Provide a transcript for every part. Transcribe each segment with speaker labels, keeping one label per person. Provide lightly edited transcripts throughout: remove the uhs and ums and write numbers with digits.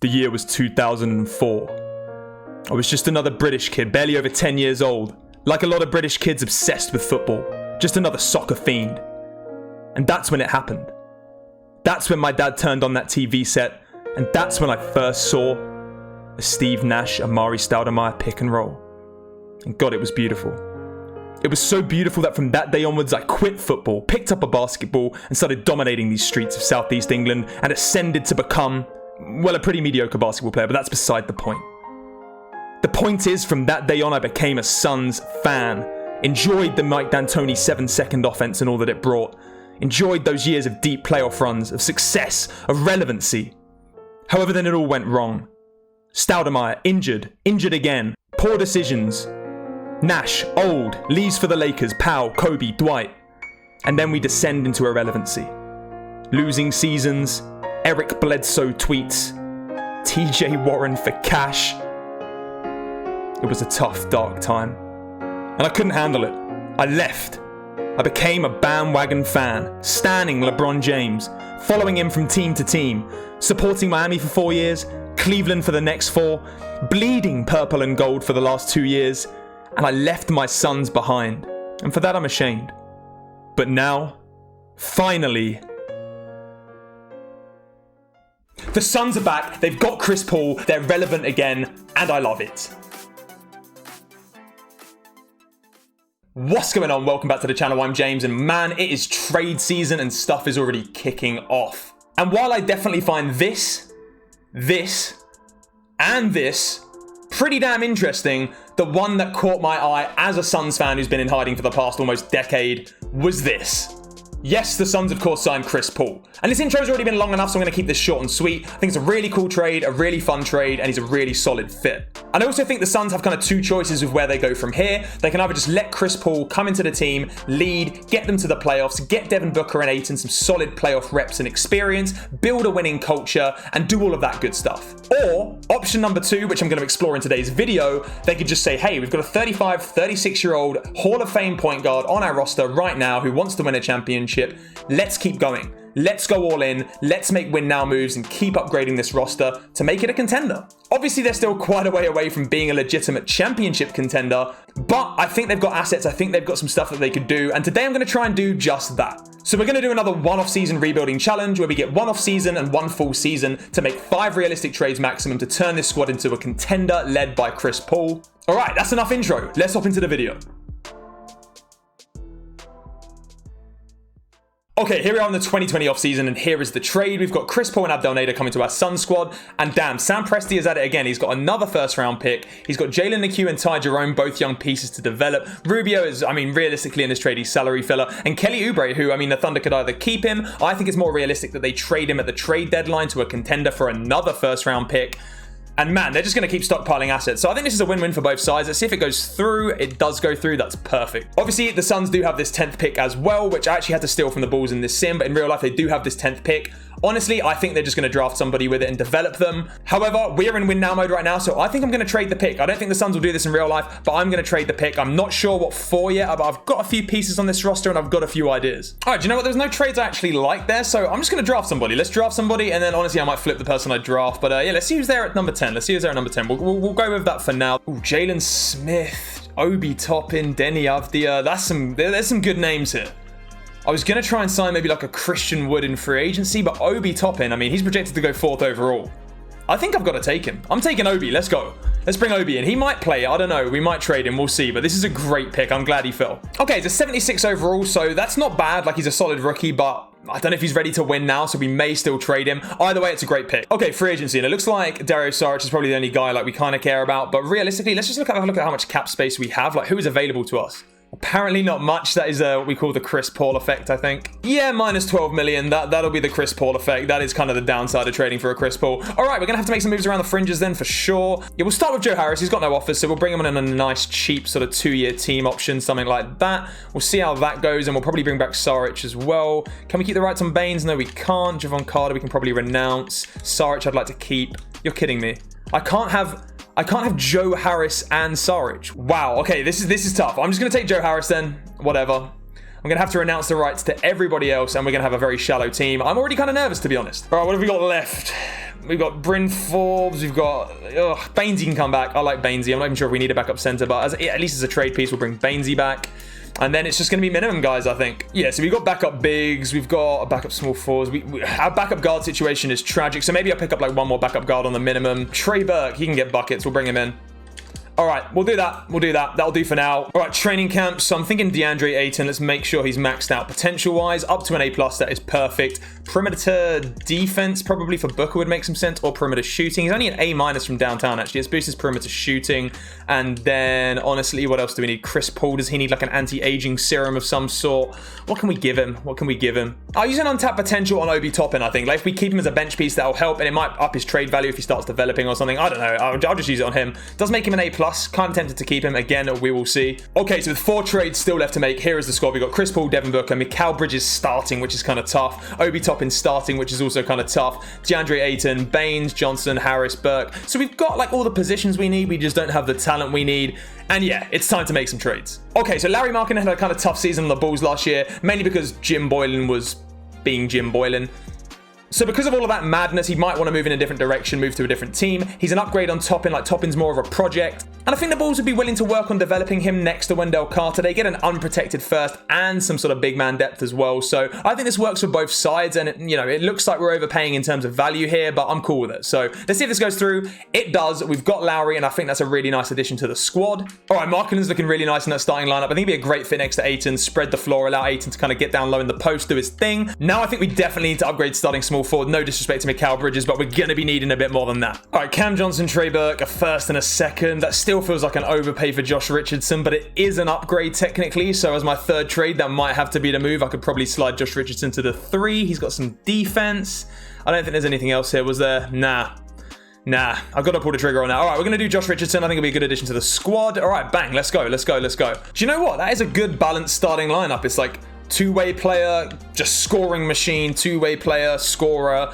Speaker 1: The year was 2004. I was just another British kid, barely over 10 years old. Like a lot of British kids obsessed with football. Just another soccer fiend. And that's when it happened. That's when my dad turned on that TV set. And that's when I first saw a Steve Nash, Amari Stoudemire pick and roll. And God, it was beautiful. It was so beautiful that from that day onwards, I quit football, picked up a basketball, and started dominating these streets of Southeast England and ascended to become, well, a pretty mediocre basketball player, but that's beside the point. The point is, from that day on, I became a Suns fan. Enjoyed the Mike D'Antoni 7-second offense and all that it brought. Enjoyed those years of deep playoff runs, of success, of relevancy. However, then it all went wrong. Stoudemire, injured again, poor decisions. Nash, old, leaves for the Lakers, Powell, Kobe, Dwight. And then we descend into irrelevancy. Losing seasons, Eric Bledsoe tweets, TJ Warren for cash. It was a tough, dark time. And I couldn't handle it. I left. I became a bandwagon fan, standing LeBron James, following him from team to team, supporting Miami for 4 years, Cleveland for the next 4, bleeding purple and gold for the last 2 years, and I left my Suns behind. And for that I'm ashamed. But now, finally, the Suns are back, they've got Chris Paul, they're relevant again, and I love it. What's going on? Welcome back to the channel. I'm James, and man, it is trade season and stuff is already kicking off. And while I definitely find this, and this pretty damn interesting, the one that caught my eye as a Suns fan who's been in hiding for the past almost decade was this. Yes, the Suns, of course, signed Chris Paul. And this intro's already been long enough, so I'm going to keep this short and sweet. I think it's a really cool trade, a really fun trade, and he's a really solid fit. And I also think the Suns have kind of two choices of where they go from here. They can either just let Chris Paul come into the team, lead, get them to the playoffs, get Devin Booker and Ayton some solid playoff reps and experience, build a winning culture, and do all of that good stuff. Or, option number 2, which I'm going to explore in today's video, they could just say, hey, we've got a 35, 36-year-old Hall of Fame point guard on our roster right now who wants to win a championship. Let's keep going. Let's go all in. Let's make win now moves and keep upgrading this roster to make it a contender. Obviously, they're still quite a way away from being a legitimate championship contender, but I think they've got assets. I think they've got some stuff that they could do. And today I'm going to try and do just that. So we're going to do another one-off season rebuilding challenge where we get 1 off season and 1 full season to make 5 realistic trades maximum to turn this squad into a contender led by Chris Paul. All right, that's enough intro. Let's hop into the video. Okay, here we are in the 2020 offseason, and here is the trade. We've got Chris Paul and Abdel Nader coming to our Suns squad, and damn, Sam Presti is at it again. He's got another first-round pick. He's got Jalen McHugh and Ty Jerome, both young pieces to develop. Rubio is, realistically in this trade, he's salary filler. And Kelly Oubre, who, the Thunder could either keep him. I think it's more realistic that they trade him at the trade deadline to a contender for another first-round pick. And man, they're just going to keep stockpiling assets. So I think this is a win-win for both sides. Let's see if it goes through. It does go through. That's perfect. Obviously, the Suns do have this 10th pick as well, which I actually had to steal from the Bulls in this sim. But in real life, they do have this 10th pick. Honestly, I think they're just going to draft somebody with it and develop them. However, we're in win now mode right now, so I think I'm going to trade the pick. I don't think the Suns will do this in real life, but I'm going to trade the pick. I'm not sure what for yet, but I've got a few pieces on this roster and I've got a few ideas. All right, do you know what? There's no trades I actually like there, so I'm just going to draft somebody. Let's draft somebody, and then honestly, I might flip the person I draft. But yeah, let's see who's there at number 10. Let's see who's there at number 10. We'll go with that for now. Ooh, Jalen Smith, Obi Toppin, Denny Avdia. There's some good names here. I was going to try and sign maybe like a Christian Wood in free agency, but Obi Toppin, he's projected to go 4th overall. I think I've got to take him. I'm taking Obi. Let's go. Let's bring Obi in. He might play. I don't know. We might trade him. We'll see. But this is a great pick. I'm glad he fell. Okay, it's a 76 overall, so that's not bad. Like, he's a solid rookie, but I don't know if he's ready to win now, so we may still trade him. Either way, it's a great pick. Okay, free agency. And it looks like Dario Saric is probably the only guy we kind of care about. But realistically, let's just have a look at how much cap space we have. Like, who is available to us? Apparently not much. That is what we call the Chris Paul effect, I think. Yeah, minus 12 million. That'll be the Chris Paul effect. That is kind of the downside of trading for a Chris Paul. All right, we're going to have to make some moves around the fringes then for sure. Yeah, we'll start with Joe Harris. He's got no offers, so we'll bring him on in a nice, cheap sort of 2-year team option, something like that. We'll see how that goes, and we'll probably bring back Saric as well. Can we keep the rights on Baines? No, we can't. Javon Carter, we can probably renounce. Saric, I'd like to keep. You're kidding me. I can't have Joe Harris and Saric. Wow, okay, this is tough. I'm just going to take Joe Harris then. Whatever. I'm going to have to renounce the rights to everybody else, and we're going to have a very shallow team. I'm already kind of nervous, to be honest. All right, what have we got left? We've got Bryn Forbes. We've got Bainesy can come back. I like Bainesy. I'm not even sure if we need a backup center, but at least as a trade piece, we'll bring Bainesy back. And then it's just going to be minimum guys, I think. Yeah, so we've got backup bigs. We've got a backup small fours. Our backup guard situation is tragic. So maybe I'll pick up like one more backup guard on the minimum. Dbook, he can get buckets. We'll bring him in. All right, we'll do that. We'll do that. That'll do for now. All right, training camp. So I'm thinking Deandre Ayton. Let's make sure he's maxed out potential-wise. Up to an A+, that is perfect. Perimeter defense, probably for Booker would make some sense, or perimeter shooting. He's only an A- from downtown, actually. Let's boost his perimeter shooting. And then, honestly, what else do we need? Chris Paul, does he need like an anti-aging serum of some sort? What can we give him? What can we give him? I'll use an untapped potential on Obi Toppin, I think. Like, if we keep him as a bench piece, that'll help, and it might up his trade value if he starts developing or something. I don't know. I'll just use it on him. Does make him an A+. Kind of tempted to keep him. Again, we will see. Okay, so with 4 trades still left to make, here is the squad. We've got Chris Paul, Devin Booker, Mikal Bridges starting, which is kind of tough. Obi Toppin starting, which is also kind of tough. DeAndre Ayton, Baines, Johnson, Harris, Burke. So we've got like all the positions we need. We just don't have the talent we need. And yeah, it's time to make some trades. Okay, so Larry Markkinen had a kind of tough season on the Bulls last year, mainly because Jim Boylan was being Jim Boylan. So because of all of that madness, he might want to move in a different direction, move to a different team. He's an upgrade on Toppin, like Toppin's more of a project. And I think the Bulls would be willing to work on developing him next to Wendell Carter. They get an unprotected first and some sort of big man depth as well. So I think this works for both sides. And it looks like we're overpaying in terms of value here, but I'm cool with it. So let's see if this goes through. It does. We've got Lowry, and I think that's a really nice addition to the squad. All right, Markkinen's looking really nice in that starting lineup. I think he'd be a great fit next to Ayton, spread the floor, allow Ayton to kind of get down low in the post, do his thing. Now I think we definitely need to upgrade starting small forward. No disrespect to Mikal Bridges, but we're going to be needing a bit more than that. All right, Cam Johnson, Dbook, a first and a second. That still feels like an overpay for Josh Richardson, but it is an upgrade technically. So as my third trade, that might have to be the move. I could probably slide Josh Richardson to the 3. He's got some defense. I don't think there's anything else here. Was there? Nah, I've got to pull the trigger on that. All right, we're going to do Josh Richardson. I think it'll be a good addition to the squad. All right, bang, let's go. Do you know what? That is a good balanced starting lineup. It's like two-way player, just scoring machine, two-way player, scorer,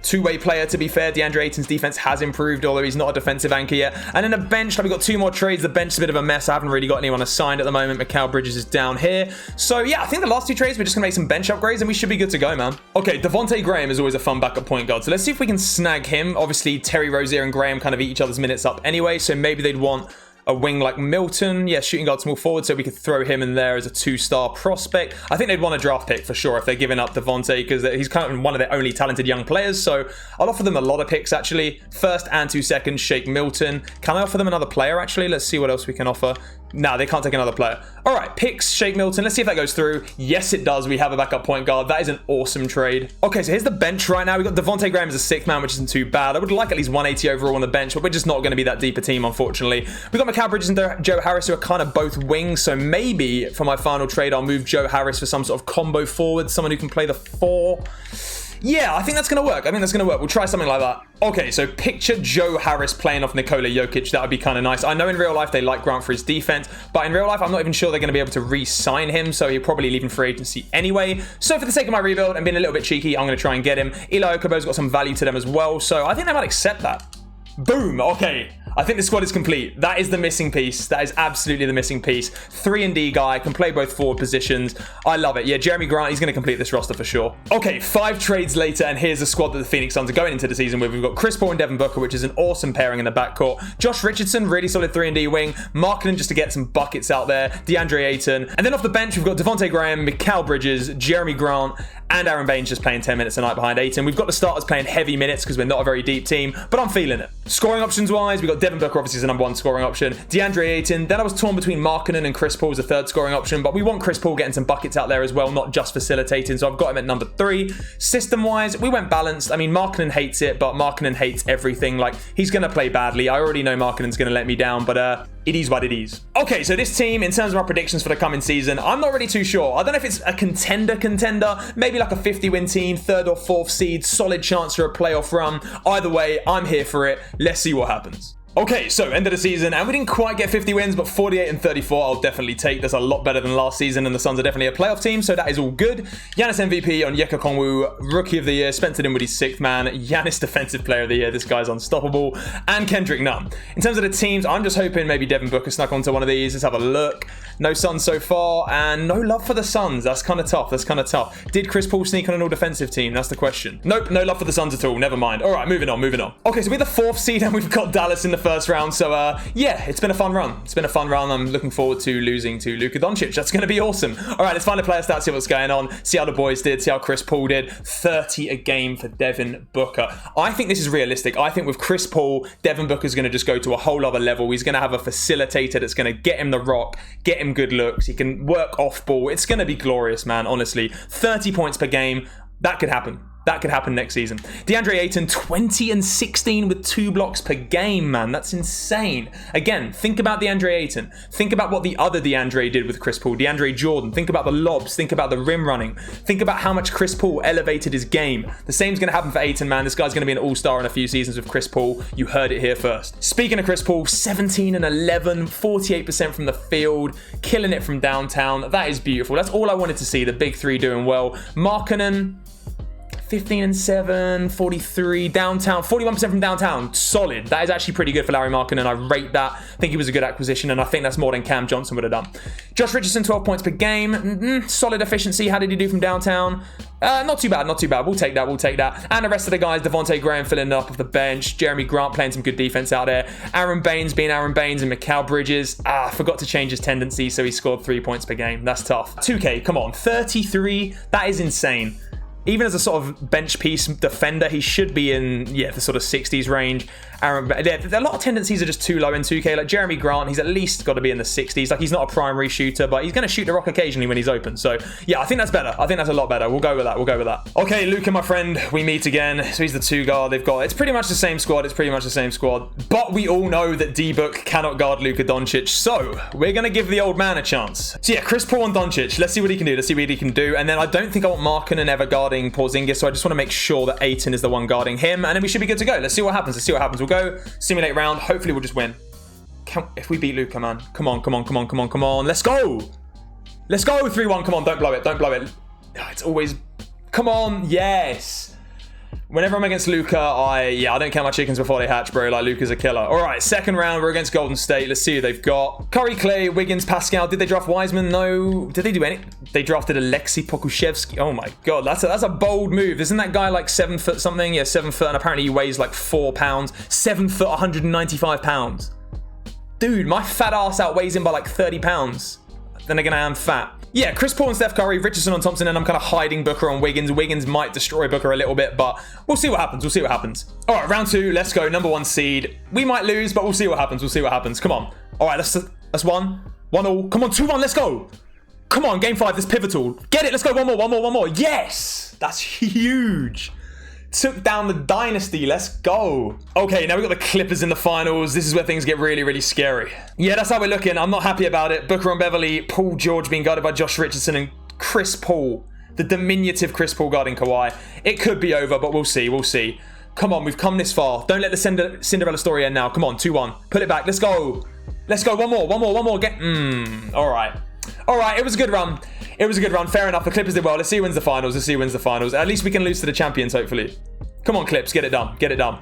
Speaker 1: two-way player, to be fair. DeAndre Ayton's defense has improved, although he's not a defensive anchor yet. And then a bench, like we've got 2 more trades. The bench is a bit of a mess. I haven't really got anyone assigned at the moment. Mikal Bridges is down here. So yeah, I think the last 2 trades, we're just going to make some bench upgrades and we should be good to go, man. Okay, Devontae Graham is always a fun backup point guard. So let's see if we can snag him. Obviously, Terry Rozier and Graham kind of eat each other's minutes up anyway. So maybe they'd want a wing like Milton. Yeah, shooting guard, small forward, so we could throw him in there as a 2-star prospect. I think they'd want a draft pick for sure if they're giving up Devontae, because he's kind of one of their only talented young players. So I'll offer them a lot of picks, actually. 1st and 2 seconds, Shake Milton. Can I offer them another player, actually? Let's see what else we can offer. No, they can't take another player. All right, picks, Shake Milton. Let's see if that goes through. Yes, it does. We have a backup point guard. That is an awesome trade. Okay, so here's the bench right now. We've got Devontae Graham as a 6th man, which isn't too bad. I would like at least 180 overall on the bench, but we're just not going to be that deep a team, unfortunately. We've got Mikal Bridges and Joe Harris, who are kind of both wings. So maybe for my final trade, I'll move Joe Harris for some sort of combo forward, someone who can play the 4. Yeah, I think that's going to work. We'll try something like that. Okay, so picture Joe Harris playing off Nikola Jokic. That would be kind of nice. I know in real life they like Grant for his defense, but in real life, I'm not even sure they're going to be able to re-sign him, so he'll probably leave him free agency anyway. So for the sake of my rebuild and being a little bit cheeky, I'm going to try and get him. Eli Okabo's got some value to them as well, so I think they might accept that. Boom. Okay. I think the squad is complete. That is the missing piece. That is absolutely the missing piece. 3-and-D guy, can play both forward positions. I love it. Yeah, Jeremy Grant, he's going to complete this roster for sure. Okay, 5 trades later, and here's the squad that the Phoenix Suns are going into the season with. We've got Chris Paul and Devin Booker, which is an awesome pairing in the backcourt. Josh Richardson, really solid 3-and-D wing. Markkinen just to get some buckets out there. DeAndre Ayton. And then off the bench, we've got Devontae Graham, Mikal Bridges, Jeremy Grant, and Aaron Baines just playing 10 minutes a night behind Ayton. We've got the starters playing heavy minutes because we're not a very deep team, but I'm feeling it. Scoring options-wise, we've got Devin Booker, obviously, as the number 1 scoring option. DeAndre Ayton. Then I was torn between Markkinen and Chris Paul as a 3rd scoring option, but we want Chris Paul getting some buckets out there as well, not just facilitating, so I've got him at number 3. System-wise, we went balanced. I mean, Markkinen hates it, but Markkinen hates everything. Like, he's going to play badly. I already know Markkinen's going to let me down, but it is what it is. Okay, so this team, in terms of our predictions for the coming season, I'm not really too sure. I don't know if it's a contender, maybe like a 50-win team, 3rd or 4th seed, solid chance for a playoff run. Either way, I'm here for it. Let's see what happens. Okay, so end of the season, and we didn't quite get 50 wins, but 48 and 34 I'll definitely take. That's a lot better than last season, and the Suns are definitely a playoff team, so that is all good. Giannis MVP on Yeka Kongwu, Rookie of the Year, Spencer Dinwiddie's 6th man, Giannis Defensive Player of the Year, this guy's unstoppable, and Kendrick Nunn. In terms of the teams, I'm just hoping maybe Devin Booker snuck onto one of these. Let's have a look. No Suns so far, and no love for the Suns. That's kind of tough. Did Chris Paul sneak on an all-defensive team? That's the question. Nope, no love for the Suns at all. Never mind. All right, moving on. Okay, so we're the 4th seed, and we've got Dallas in the first round, so yeah, it's been a fun run. I'm looking forward to losing to Luka Doncic. That's going to be awesome. All right, let's find the player stats, see what's going on, see how the boys did, see how Chris Paul did. 30 a game for Devin Booker. I think this is realistic. I think with Chris Paul, Devin Booker's going to just go to a whole other level. He's going to have a facilitator that's going to get him the rock, get him good looks. He can work off ball. It's going to be glorious, man, honestly. 30 points per game. That could happen. That could happen next season. Deandre Ayton, 20 and 16 with 2 blocks per game, man. That's insane. Again, think about Deandre Ayton. Think about what the other Deandre did with Chris Paul. DeAndre Jordan. Think about the lobs. Think about the rim running. Think about how much Chris Paul elevated his game. The same's going to happen for Ayton, man. This guy's going to be an all-star in a few seasons with Chris Paul. You heard it here first. Speaking of Chris Paul, 17 and 11, 48% from the field, killing it from downtown. That is beautiful. That's all I wanted to see. The big three doing well. Markkanen, 15 and 7, 43 downtown, 41% from downtown. Solid. That is actually pretty good for Larry Markkanen. I rate that. I think he was a good acquisition, and I think that's more than Cam Johnson would have done. Josh Richardson, 12 points per game. Solid efficiency. How did he do from downtown? Not too bad. We'll take that. And the rest of the guys, Devontae Graham filling it up off the bench. Jeremy Grant playing some good defense out there. Aaron Baines being Aaron Baines, and Mikal Bridges. Forgot to change his tendency, so he scored 3 points per game. That's tough. 2K, come on. 33. That is insane. Even as a sort of bench piece defender, he should be in, the sort of 60s range. A lot of tendencies are just too low in 2K. Like Jeremy Grant, he's at least got to be in the 60s. Like, he's not a primary shooter, but he's going to shoot the rock occasionally when he's open. So, yeah, I think that's better. I think that's a lot better. We'll go with that. Okay, Luka, my friend, we meet again. So he's the 2 guard they've got. It's pretty much the same squad. But we all know that Dbook cannot guard Luka Doncic. So we're going to give the old man a chance. So, yeah, Chris Paul and Doncic. Let's see what he can do. And then I don't think I want Markkanen ever guarding Porzingis, so I just want to make sure that Ayton is the one guarding him, and then we should be good to go. Let's see what happens. We'll go simulate round. Hopefully we'll just win. If we beat Luka, man. Come on. Let's go. 3-1. Come on, don't blow it. It's always... Come on. Yes. Whenever I'm against Luka, I don't count my chickens before they hatch, bro. Like, Luka's a killer. All right, second round, we're against Golden State. Let's see who they've got. Curry, Clay, Wiggins, Pascal. Did they draft Wiseman? No. Did they do any? They drafted Alexei Pokusevski. Oh my God, that's a bold move. Isn't that guy like 7 foot something? Yeah, 7 foot, and apparently he weighs like 4 pounds. 7 foot, 195 pounds. Dude, my fat ass outweighs him by like 30 pounds. Then again, I am fat. Yeah, Chris Paul and Steph Curry, Richardson on Thompson, and I'm kind of hiding Booker on Wiggins. Wiggins might destroy Booker a little bit, but we'll see what happens. All right, round 2, let's go. Number 1 seed. We might lose, but we'll see what happens. Come on. All right, that's 1-1. Come on, 2-1, let's go. Come on, game 5, this pivotal. Get it, let's go. One more. Yes, that's huge. Took down the dynasty. Let's go. Okay, now we've got the Clippers in the finals. This is where things get really, really scary. Yeah, that's how we're looking. I'm not happy about it. Booker and Beverly, Paul George being guarded by Josh Richardson, and Chris Paul, the diminutive Chris Paul guarding Kawhi. It could be over, but we'll see. Come on, we've come this far. Don't let the Cinderella story end now. Come on, 2-1. Pull it back. Let's go. One more. All right, it was a good run. Fair enough. The Clippers did well. Let's see who wins the finals. At least we can lose to the champions, hopefully. Come on, Clips. Get it done.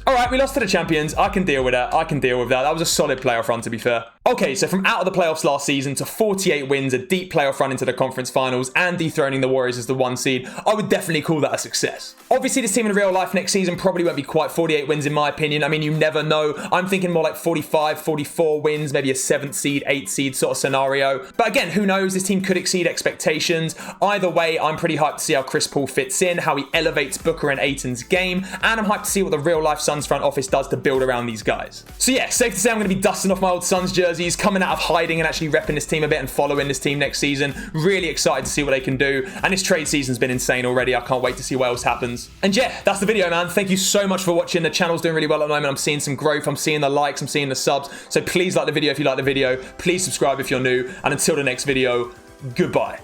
Speaker 1: All right, we lost to the champions. I can deal with that. That was a solid playoff run, to be fair. Okay, so from out of the playoffs last season to 48 wins, a deep playoff run into the conference finals, and dethroning the Warriors as the 1 seed, I would definitely call that a success. Obviously, this team in real life next season probably won't be quite 48 wins in my opinion. I mean, you never know. I'm thinking more like 45, 44 wins, maybe a 7th seed, 8th seed sort of scenario. But again, who knows? This team could exceed expectations. Either way, I'm pretty hyped to see how Chris Paul fits in, how he elevates Booker and Ayton's game, and I'm hyped to see what the real life Suns front office does to build around these guys. So yeah, safe to say I'm going to be dusting off my old Suns jerseys, coming out of hiding and actually repping this team a bit and following this team next season. Really excited to see what they can do, and this trade season's been insane already. I can't wait to see what else happens. And yeah, that's the video, man. Thank you so much for watching. The channel's doing really well at the moment. I'm seeing some growth. I'm seeing the likes. I'm seeing the subs. So please like the video if you like the video. Please subscribe if you're new. And until the next video, goodbye.